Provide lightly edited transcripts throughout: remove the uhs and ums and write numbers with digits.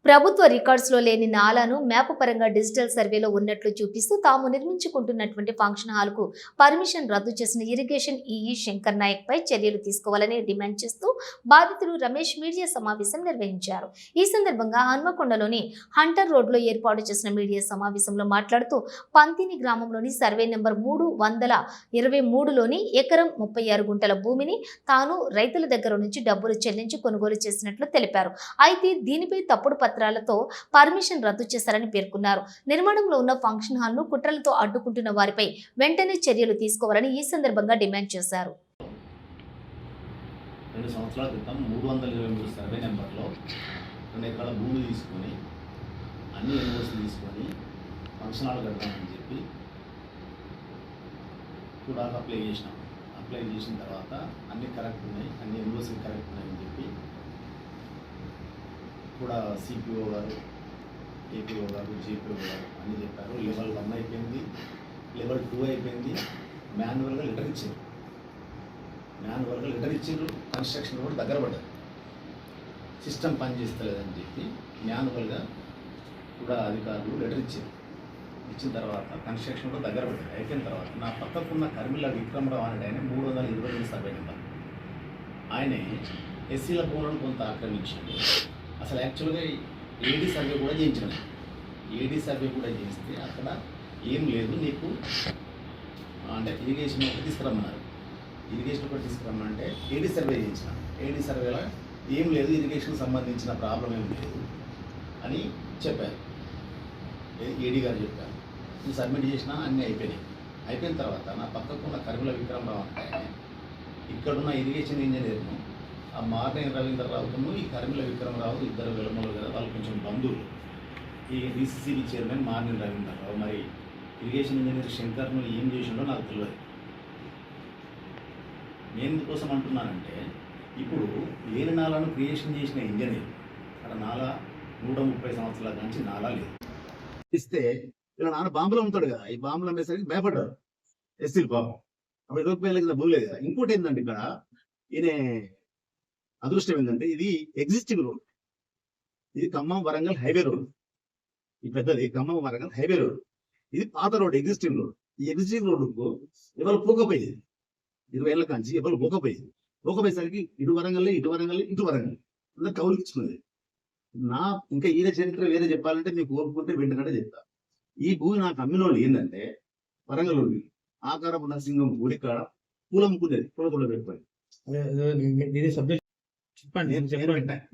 ప్రభుత్వ రికార్డ్స్లో లేని నాలాను మ్యాప్ పరంగా డిజిటల్ సర్వేలో ఉన్నట్లు చూపిస్తూ తాము నిర్మించుకుంటున్నటువంటి ఫంక్షన్ హాల్కు పర్మిషన్ రద్దు చేసిన ఇరిగేషన్ ఈఈ శంకర్ నాయక్ పై చర్యలు తీసుకోవాలని డిమాండ్ చేస్తూ బాధితులు రమేష్ మీడియా సమావేశం నిర్వహించారు. ఈ సందర్భంగా హన్మకొండలోని హంటర్ రోడ్లో ఏర్పాటు చేసిన మీడియా సమావేశంలో మాట్లాడుతూ పంతిని గ్రామంలోని సర్వే నెంబర్ 323లోని ఎకరం 36 గుంటల భూమిని తాను రైతుల దగ్గర నుంచి డబ్బులు చెల్లించి కొనుగోలు చేసినట్లు తెలిపారు. అయితే దీనిపై తప్పుడు పత్రాలతో పర్మిషన్ రద్దు చేశారని పేర్కొన్నారు. నిర్మాణంలో ఉన్న ఫంక్షన్ హాల్ ను కుట్రలతో అడ్డుకుంటున్న వారిపై వెంటనే చర్యలు తీసుకోవాలని ఈ సందర్భంగా డిమాండ్ చేశారు. 2 సంవత్సరాల క్రితం 323 సర్వే నెంబర్లో 2 ఎకరాల భూమి తీసుకొని అన్ని ఎన్ఓసీలు తీసుకొని ఫంక్షన్ హాల్ కడతామని చెప్పి కూడా అప్లై చేసినాం. అప్లై చేసిన తర్వాత అన్ని కరెక్ట్ ఉన్నాయి, అన్ని ఎన్ఓసీలు కరెక్ట్ ఉన్నాయని చెప్పి కూడా సిపిఓ గారు, ఏపీఓ గారు, జేపీఓ గారు అన్నీ చెప్పారు. లెవెల్ 1 అయిపోయింది, లెవెల్ 2 అయిపోయింది. మాన్యువల్గా లెటర్ ఇచ్చారు, కన్స్ట్రక్షన్ కూడా దగ్గర పడ్డారు. సిస్టమ్ పనిచేస్తలేదని చెప్పి మాన్యువల్గా కూడా అధికారులు లెటర్ ఇచ్చారు. ఇచ్చిన తర్వాత కన్స్ట్రక్షన్ కూడా దగ్గర పడ్డారు. అయిపోయిన తర్వాత నా పక్కకున్న కర్మిల విక్రమరావు అనే ఆయన 322 సర్వే నెంబర్ ఆయనే ఎస్సీల భూములను కొంత ఆక్రమించింది. అసలు యాక్చువల్గా ఏడీ సర్వే కూడా చేయించినాం. ఏడీ సర్వే కూడా చేయిస్తే అక్కడ ఏం లేదు, నీకు అంటే ఇరిగేషన్ ఒకటి తీసుకురమ్మన్నారు. ఇరిగేషన్ ఒకటి తీసుకురమ్మంటే ఏడీ సర్వే చేయించిన. ఏడీ సర్వేలో ఏం లేదు, ఇరిగేషన్కి సంబంధించిన ప్రాబ్లం ఏం లేదు అని చెప్పారు. ఏడీ గారు చెప్పారు. నేను సబ్మిట్ చేసినా అన్నీ అయిపోయినాయి. అయిపోయిన తర్వాత నా పక్కకున్న కర్మిల విక్రమరావు అంటే ఇక్కడున్న ఇరిగేషన్ ఇంజనీర్ను ఆ మార్నేని రవీంద్రరావును ఈ కర్మిల విక్రమరావు ఇద్దరు వెలుమలు కదా, వాళ్ళు కొంచెం బంధువులు. ఈ డిసిసిబి చైర్మన్ మార్నేని రవీంద్రరావు మరి ఇరిగేషన్ ఇంజనీర్ శంకర్ను ఏం చేసిండో నాకు తెలియదు. నేను ఎందుకోసం అంటున్నానంటే ఇప్పుడు లేని నాలాను క్రియేషన్ చేసిన ఇంజనీర్ అక్కడ నాలా 130 సంవత్సరాల నుంచి నాలా లేదు. ఇస్తే ఇలా నాన్న బాంబులు అమ్ముతాడు కదా, ఈ బాంబులు అమ్మేసరికి భయపడ్డారు ఎస్సీలు పాపం. అప్పుడు 20 రూపాయల కింద భూమి లేదు కదా. ఇంకోటి ఏంటంటే ఇక్కడ ఈయన అదృష్టం ఏంటంటే ఇది ఎగ్జిస్టింగ్ రోడ్, ఇది ఖమ్మం వరంగల్ హైవే రోడ్. ఈ పెద్దది ఖమ్మం వరంగల్ హైవే రోడ్, ఇది పాత రోడ్, ఎగ్జిస్టింగ్ రోడ్. ఈ ఎగ్జిస్టింగ్ రోడ్కు ఎవరు పోకపోయేది, 20 ఏళ్ళ కాంచి ఎవరు పోకపోయేది. పోకపోయేసరికి ఇటు వరంగల్ అందరు కౌలుకి ఇచ్చుకునేది. ఇంకా ఈయన చరిత్ర వేరే చెప్పాలంటే మీకు కోరుకుంటే వెంటనే చెప్తా. ఈ భూమి నాకు అమ్మిన వాళ్ళు ఏంటంటే వరంగల్ ఉంది, ఆకారపు నరసింహం గుడి కాడ పూలమ్ముకునేది, పూల పెట్టుకోండి.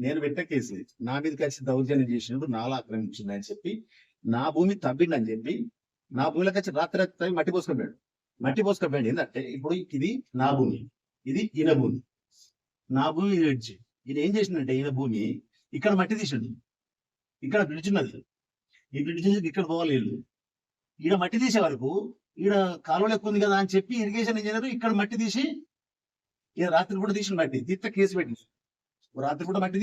నేను పెట్ట కేసు నా మీద కలిసి దౌర్జన్యం చేసినప్పుడు నాలా ఆక్రమించిందని చెప్పి నా భూమి తవ్విండని చెప్పి నా భూమిలోకి వచ్చి రాత్రి మట్టి పోసుకపోయాడు. ఏంటంటే ఇప్పుడు ఇది నా భూమి, ఇది ఈయన భూమి. నా భూమి విడిచి ఈయన ఏం చేసిందంటే ఈయన భూమి ఇక్కడ మట్టి తీసిండు, ఇక్కడ బ్రిడ్జ్ ఉన్నది, ఈ బ్రిడ్జ్ నుంచి ఇక్కడ పోవాలి వీళ్ళు. ఈడ మట్టి తీసే వరకు ఈడ కాలువలు ఎక్కువ ఉంది కదా అని చెప్పి ఇరిగేషన్ ఇంజనీర్ ఇక్కడ మట్టి తీసి ఈయన రాత్రి కూడా తీసిన మట్టి తీస్తే కేసు పెట్టి రాత్రి కూడా మట్టి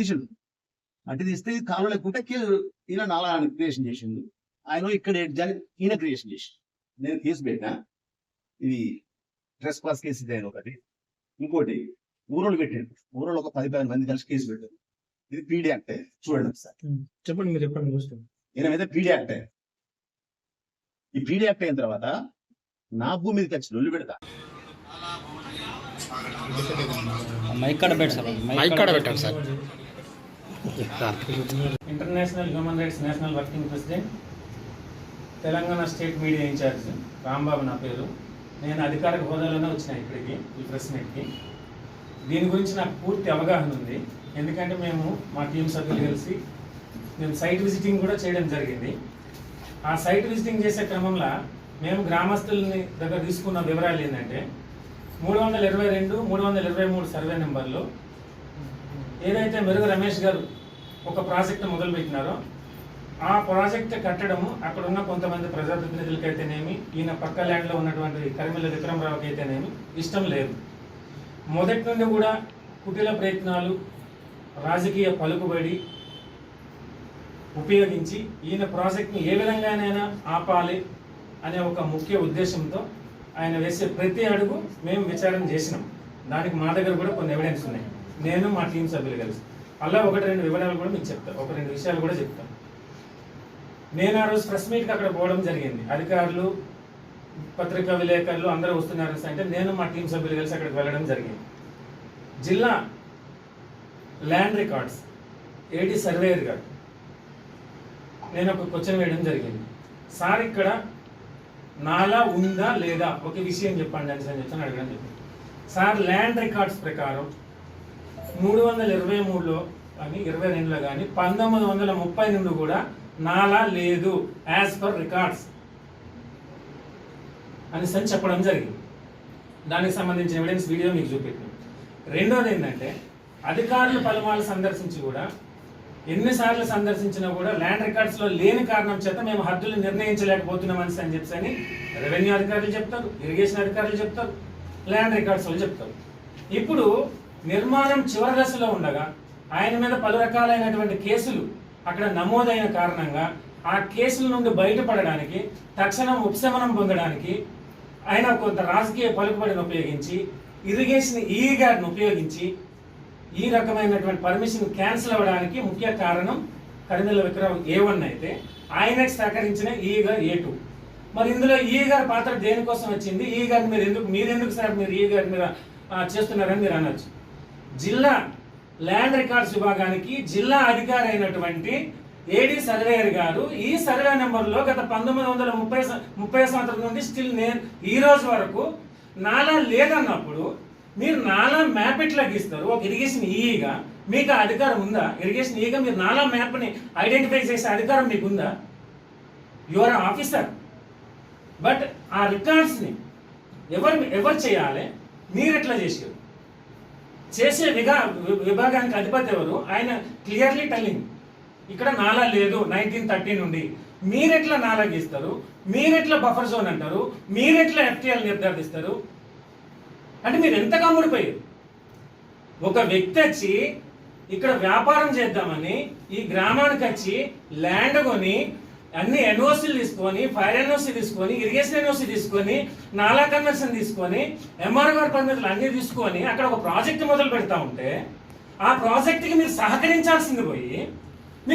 తీస్తే కాలువలు ఎక్కువ ఉంటే ఈయన నాలా క్రియేషన్ చేసిండు. ఆయన ఇక్కడ ఈయన క్రియేషన్ చేసి నేను కేసు పెట్టినా. ఇది ట్రెస్ పాస్ కేసు ఇది ఒకటి. ఇంకోటి ఊరోళ్ళు పెట్టాడు, ఊరోళ్ళు ఒక 10-15 మంది కలిసి కేసు పెట్టారు. ఇది పీడీ యాక్ట్. చూడండి ఒకసారి, చెప్పండి మీరు చెప్పండి. ఈయన మీద పీడీ యాక్ట్. ఈ పీడీ యాక్ట్ అయిన తర్వాత నా భూమి మీదకి వచ్చి నొల్లు పెడతా. International human rights national working president, Telangana state media incharge Rambabu నా పేరు. నేను అధికారిక హోదాలోనే వచ్చిన ఇక్కడికి, ఈ ప్రెస్ మీట్కి. దీని గురించి నాకు పూర్తి అవగాహన ఉంది. ఎందుకంటే మేము మా టీం సభ్యులు కలిసి మేము సైట్ విజిటింగ్ కూడా చేయడం జరిగింది. ఆ సైట్ విజిటింగ్ చేసే క్రమంలో మేము గ్రామస్తులని దగ్గర తీసుకున్న వివరాలు ఏంటంటే 322, 323 సర్వే నెంబర్లో ఏదైతే మెరుగు రమేష్ గారు ఒక ప్రాజెక్ట్ మొదలుపెట్టినారో ఆ ప్రాజెక్ట్ కట్టడము అక్కడ ఉన్న కొంతమంది ప్రజాప్రతినిధులకైతేనేమి, ఈయన పక్క ల్యాండ్లో ఉన్నటువంటి కరిమిల విక్రమరావుకి అయితేనేమి ఇష్టం లేదు. మొదటి నుండి కూడా కుటిల ప్రయత్నాలు, రాజకీయ పలుకుబడి ఉపయోగించి ఈయన ప్రాజెక్ట్ని ఏ విధంగానైనా ఆపాలి అనే ఒక ముఖ్య ఉద్దేశంతో ఆయన వేసే ప్రతి అడుగు మేము విచారణ చేసినాం. దానికి మా దగ్గర కూడా కొన్ని ఎవిడెన్స్ ఉన్నాయి, నేను మా టీం సభ్యులు కలిసి. అలా ఒకటి రెండు వివరాలు కూడా మీకు చెప్తాను, ఒక రెండు విషయాలు కూడా చెప్తాను. నేను ఆ రోజు ప్రెస్ మీట్కి అక్కడ పోవడం జరిగింది. అధికారులు, పత్రికా విలేకరులు అందరూ వస్తున్నారు అంటే నేను మా టీం సభ్యులు కలిసి అక్కడికి వెళ్ళడం జరిగింది. జిల్లా ల్యాండ్ రికార్డ్స్ ఏడీ సర్వేయర్ గారు నేను ఒక క్వశ్చన్ వేయడం జరిగింది. సార్ ఇక్కడ నాలా ఉందా లేదా ఒక విషయం చెప్పండి అని చెప్పి అడగడం జరిగింది. సార్ ల్యాండ్ రికార్డ్స్ ప్రకారం 323లో కానీ 22లో కానీ 1930 నుండి కూడా నాలా లేదు యాజ్ పర్ రికార్డ్స్ అని చెప్పడం జరిగింది. దానికి సంబంధించిన ఎవిడెన్స్ వీడియో మీకు చూపెట్టినాం. రెండోది ఏంటంటే అధికారులు పలుమార్లు సందర్శించి కూడా ఎన్నిసార్లు సందర్శించినా కూడా ల్యాండ్ రికార్డ్స్లో లేని కారణం చేత మేము హద్దులు నిర్ణయించలేకపోతున్నాం అని చెప్పి రెవెన్యూ అధికారులు చెప్తారు, ఇరిగేషన్ అధికారులు చెప్తారు, ల్యాండ్ రికార్డ్స్ వాళ్ళు చెప్తారు. ఇప్పుడు నిర్మాణం చివరి దశలో ఉండగా ఆయన మీద పలు రకాలైనటువంటి కేసులు అక్కడ నమోదైన కారణంగా ఆ కేసుల నుండి బయటపడడానికి, తక్షణం ఉపశమనం పొందడానికి ఆయన కొంత రాజకీయ పలుకుబడిని ఉపయోగించి ఇరిగేషన్ ఈ గారిని ఉపయోగించి ఈ రకమైనటువంటి పర్మిషన్ క్యాన్సిల్ అవ్వడానికి ముఖ్య కారణం కరిమెల్ల విక్రమ్ A1 అయితే ఆయనకు సహకరించిన ఈ గారు A2. మరి ఇందులో ఈ గారి పాత్ర దేనికోసం వచ్చింది? ఈ గారిని మీరెందుకు సార్ మీరు ఈ గారి మీద చేస్తున్నారని మీరు అనొచ్చు. జిల్లా ల్యాండ్ రికార్డ్స్ విభాగానికి జిల్లా అధికారి అయినటువంటి ఏడీ సర్వేయర్ గారు ఈ సర్వే నెంబర్లో గత 1930 సంవత్సరం నుండి స్టిల్ ఈ రోజు వరకు నాలా లేదన్నప్పుడు మీరు నాలా మ్యాప్ ఎట్లా గీస్తారు? ఒక ఇరిగేషన్ ఈగా మీకు ఆ అధికారం ఉందా? ఇరిగేషన్ ఈగా మీరు నాలా మ్యాప్ని ఐడెంటిఫై చేసే అధికారం మీకు ఉందా? You are officer. బట్ ఆ రికార్డ్స్ని ఎవరు చేయాలి? మీరు ఎట్లా చేసారు? చేసే విభాగానికి అధిపతి ఎవరు? ఆయన క్లియర్లీ టెల్లింగ్ ఇక్కడ నాలా లేదు 1930 నుండి. మీరెట్లా నాలా గీస్తారు? మీరెట్లా బఫర్ జోన్ అంటారు? మీరెట్లా FTL నిర్ధారిస్తారు? అంటే మీరు ఎంత కమ్ముడిపోయారు? ఒక వ్యక్తి వచ్చి ఇక్కడ వ్యాపారం చేద్దామని ఈ గ్రామానికి వచ్చి ల్యాండ్ కొని అన్ని ఎన్ఓసీలు తీసుకొని, ఫైర్ ఎన్ఓసీ తీసుకొని, ఇరిగేషన్ ఎన్ఓసీ తీసుకొని, నాలా కన్వర్షన్ తీసుకొని, ఎంఆర్ఓ గారి పరిమితులు అన్ని తీసుకొని అక్కడ ఒక ప్రాజెక్ట్ మొదలు పెడతా ఉంటే ఆ ప్రాజెక్ట్కి మీరు సహకరించాల్సింది పోయి